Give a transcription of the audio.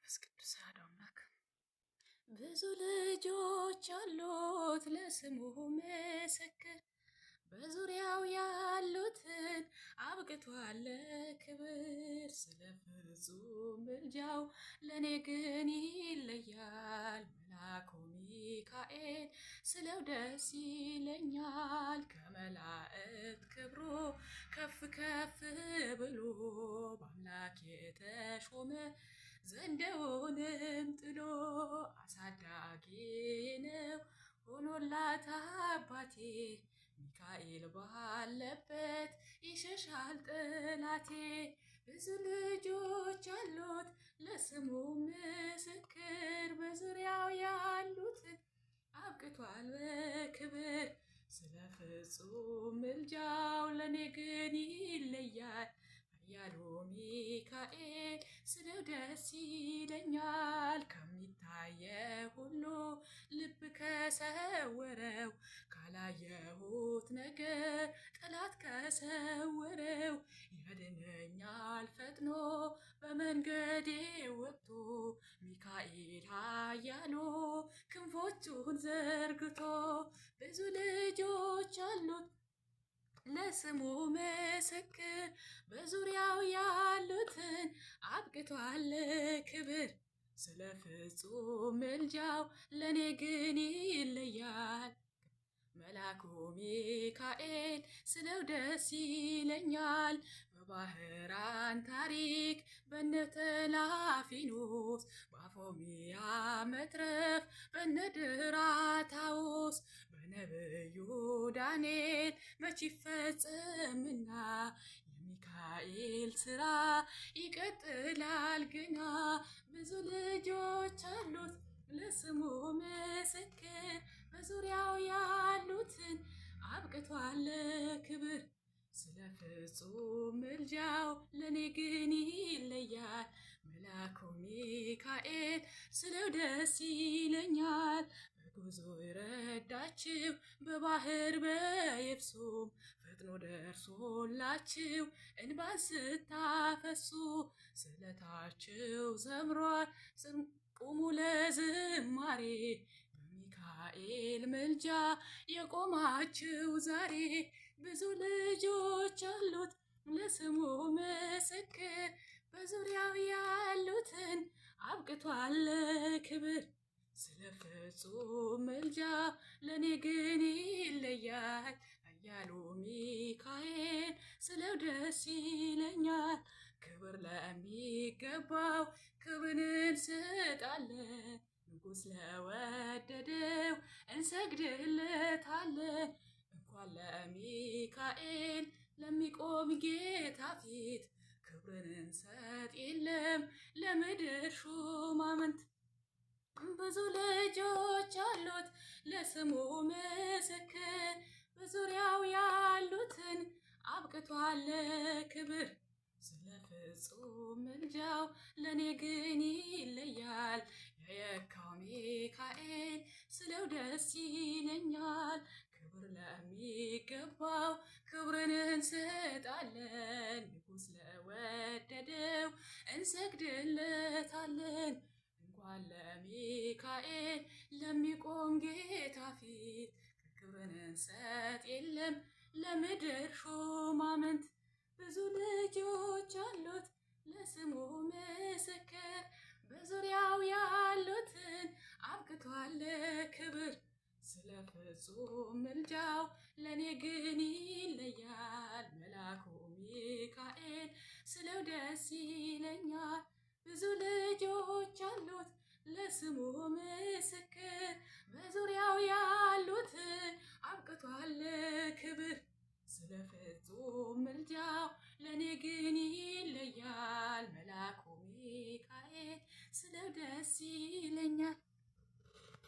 መንፈስ ቅዱስ አሐዱ አምላክ። ብዙ ልጆች አሉት ለስሙ ምስክር፣ በዙሪያው ያሉትን አብቅቷል ክብር። ስለ ፍጹም ምልጃው ለኔ ግን ይለያል መልአኩ ሚካኤል፣ ስለው ደስ ይለኛል። ከመላእክት ክብሩ ከፍ ከፍ ብሎ በአምላክ የተሾመ ዘንዶውንም ጥሎ አሳዳጊ ነው ሆኖላት አባቴ። ሚካኤል ባለበት ይሸሻል ጠላቴ። ብዙ ልጆች አሉት ለስሙ ምስክር፣ በዙሪያው ያሉትን አብቅቷል በክብር። ስለ ፍጹም ምልጃው ለኔ ግን ይለያል ኃያሉ ሚካኤል፣ ስለው ደስ ይለኛል። ከሚታየው ሁሉ ልብ ከሰወረው፣ ካላየሁት ነገር ጠላት ከሰወረው፣ ያድነኛል ፈጥኖ በመንገዴ ወጥቶ። ሚካኤል ኃያሉ ክንፎቹን ዘርግቶ፣ ብዙ ልጆች አሉት ለስሙ ምስክር፣ በዙሪያው ያሉትን አብቅቷል ክብር። ስለ ፍጹም ምልጃው ለኔ ግን ይለያል መልአኩ ሚካኤል፣ ስለው ደስ ይለኛል። በባህራን ታሪክ በነ ተላፊኖስ፣ በአፎምያ መትረፍ በነ ድራታዎስ፣ በነብዩ ዳንኤል መች ይፈጸምና የሚካኤል ስራ ይቀጥላል ግና። ብዙ ልጆች አሉት ለስሙ ምስክር፣ በዙሪያው ያሉትን አብቅቷል ክብር። ስለ ፍጹም ምልጃው ለኔ ግን ይለያል መልአኩ ሚካኤል፣ ስለው ደስ ይለኛል። በጉዞ ይረዳችው በባህር በየብሱም፣ ፈጥኖ ደርሶላችው እንባን ስታፈሱ። ስለታችው ዘምሯል ቁሙ ለዝማሬ፣ በሚካኤል ምልጃ የቆማችው ዛሬ። ብዙ ልጆች አሉት ለስሙ ምስክር፣ በዙሪያው ያሉትን አብቅቷል ክብር። ስለ ፍጹም ምልጃ ለኔ ግን ይለያል ኃያሉ ሚካኤል፣ ስለው ደስ ይለኛል። ክብር ለሚገባው ክብርን እንሰጣለን፣ ንጉሥ ለወደደው እንሰግድለታለን። እንኳን ለሚካኤል ለሚቆም ጌታ ፊት ክብርን እንሰጥ የለም ለምድር ሹማምንት። ብዙ ልጆች አሉት ለስሙ ምስክር፣ በዙሪያው ያሉትን አብቅቷል ክብር። ስለ ፍጹም ምልጃው ለኔ ግን ይለያል የየካው ሚካኤል፣ ስለው ደስ ይለኛል። ክብር ለሚገባው ክብርን እንሰጣለን፣ ንጉሥ ለወደደው እንሰግድለታለን። እንኳን ለሚካኤል ለሚቆም ጌታ ፊት ክብርን እንሰጥ የለም ለምድር ሹማምንት። ብዙ ልጆች አሉት ለስሙ ምስክር፣ በዙሪያው ያሉትን አብቅቷል ክብር። ስለ ፍጹም ምልጃው ለኔ ግን ይለያል መልአኩ ሚካኤል፣ ስለው ደስ ይለኛል። ብዙ ልጆች አሉት ለስሙ ምስክር፣ በዙሪያው ያሉትን አብቅቷል ክብር። ስለ ፍጹም ምልጃው ለኔ ግን ይለያል መልአኩ ሚካኤል፣ ስለው ደስ ይለኛል።